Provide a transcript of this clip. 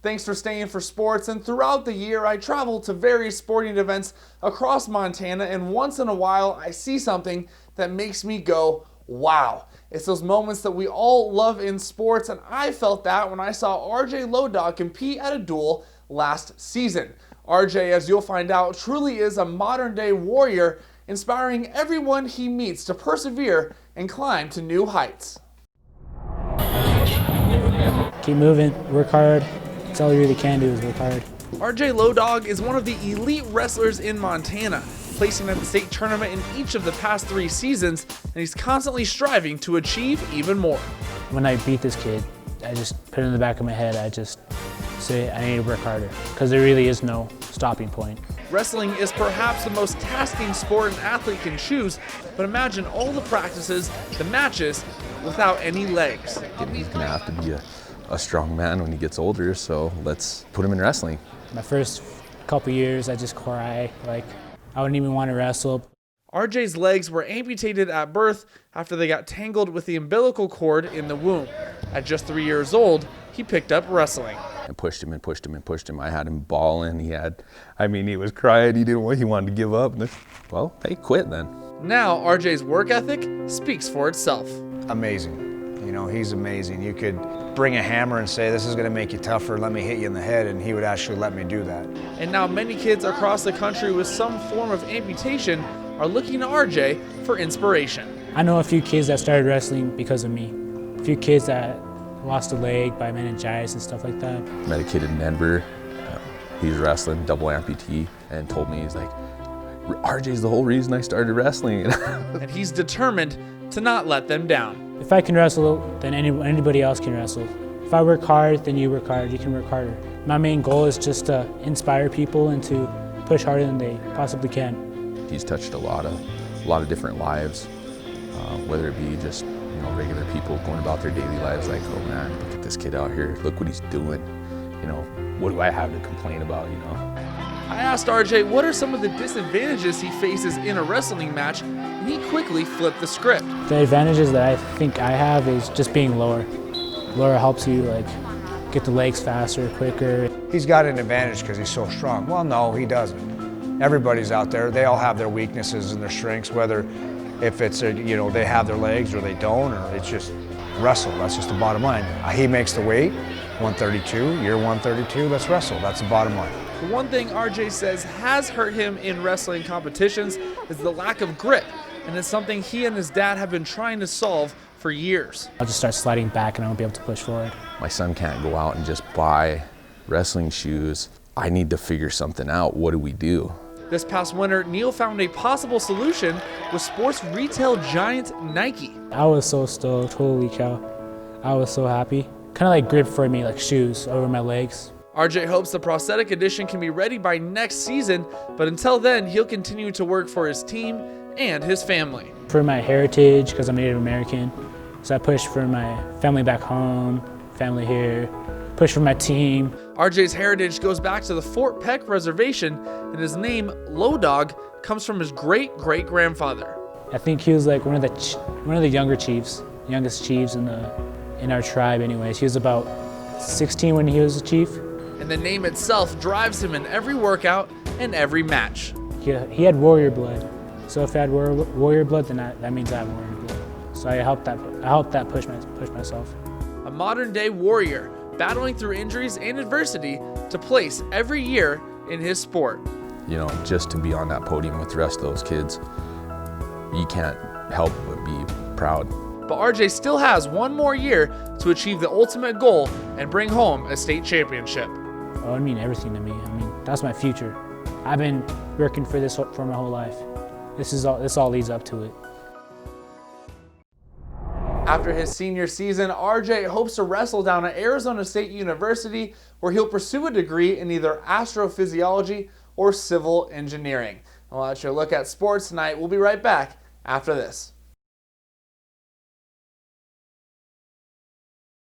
Thanks for staying for sports, and throughout the year I travel to various sporting events across Montana, and once in a while I see something that makes me go, wow. It's those moments that we all love in sports, and I felt that when I saw RJ Lowdog compete at a duel last season. RJ, as you'll find out, truly is a modern-day warrior, inspiring everyone he meets to persevere and climb to new heights. Keep moving, work hard. That's all you really can do is work hard. RJ Lowdog is one of the elite wrestlers in Montana, placing at the state tournament in each of the past 3 seasons, and he's constantly striving to achieve even more. When I beat this kid, I just put it in the back of my head, I just say I need to work harder, because there really is no stopping point. Wrestling is perhaps the most tasking sport an athlete can choose, but imagine all the practices, the matches, without any legs. He's gonna have to be a strong man when he gets older, so let's put him in wrestling. My first couple years, I just cry, like I wouldn't even want to wrestle. RJ's legs were amputated at birth after they got tangled with the umbilical cord in the womb. At just 3 years old, he picked up wrestling. I pushed him and pushed him and pushed him. I had him bawling. He was crying. He wanted to give up. Well, hey, quit then. Now, RJ's work ethic speaks for itself. Amazing. You know, he's amazing. You could bring a hammer and say, this is going to make you tougher, let me hit you in the head, and he would actually let me do that. And now many kids across the country with some form of amputation are looking to RJ for inspiration. I know a few kids that started wrestling because of me. A few kids that lost a leg by meningitis and stuff like that. Met a kid in Denver. He was wrestling, double amputee, and told me, he's like, RJ's the whole reason I started wrestling. And he's determined to not let them down. If I can wrestle, then anybody else can wrestle. If I work hard, then you work hard, you can work harder. My main goal is just to inspire people and to push harder than they possibly can. He's touched a lot of different lives, whether it be just regular people going about their daily lives like, oh man, look at this kid out here, look what he's doing. What do I have to complain about, I asked RJ what are some of the disadvantages he faces in a wrestling match, and he quickly flipped the script. The advantages that I think I have is just being lower. Lower helps you get the legs faster, quicker. He's got an advantage because he's so strong. Well, no, he doesn't. Everybody's out there. They all have their weaknesses and their strengths, whether if it's they have their legs or they don't, or it's just wrestle. That's just the bottom line. He makes the weight, 132, you're 132, let's wrestle. That's the bottom line. The one thing RJ says has hurt him in wrestling competitions is the lack of grip, and it's something he and his dad have been trying to solve for years. I'll just start sliding back and I won't be able to push forward. My son can't go out and just buy wrestling shoes. I need to figure something out. What do we do? This past winter, Neil found a possible solution with sports retail giant Nike. I was so stoked, holy cow. I was so happy. Kind of like grip for me, like shoes over my legs. RJ hopes the prosthetic edition can be ready by next season, but until then, he'll continue to work for his team and his family. For my heritage, because I'm Native American, so I push for my family back home, family here, push for my team. RJ's heritage goes back to the Fort Peck Reservation, and his name, Lowdog, comes from his great-great-grandfather. I think he was like one of the youngest chiefs in our tribe anyways. He was about 16 when he was a chief. And the name itself drives him in every workout and every match. He had warrior blood. So if I had warrior blood, then that means I have warrior blood. So I helped that push myself. A modern-day warrior, battling through injuries and adversity to place every year in his sport. Just to be on that podium with the rest of those kids, you can't help but be proud. But RJ still has one more year to achieve the ultimate goal and bring home a state championship. Oh, it means everything to me. That's my future. I've been working for this for my whole life. This all leads up to it. After his senior season, RJ hopes to wrestle down at Arizona State University, where he'll pursue a degree in either astrophysiology or civil engineering. Well, that's your look at sports tonight. We'll be right back after this.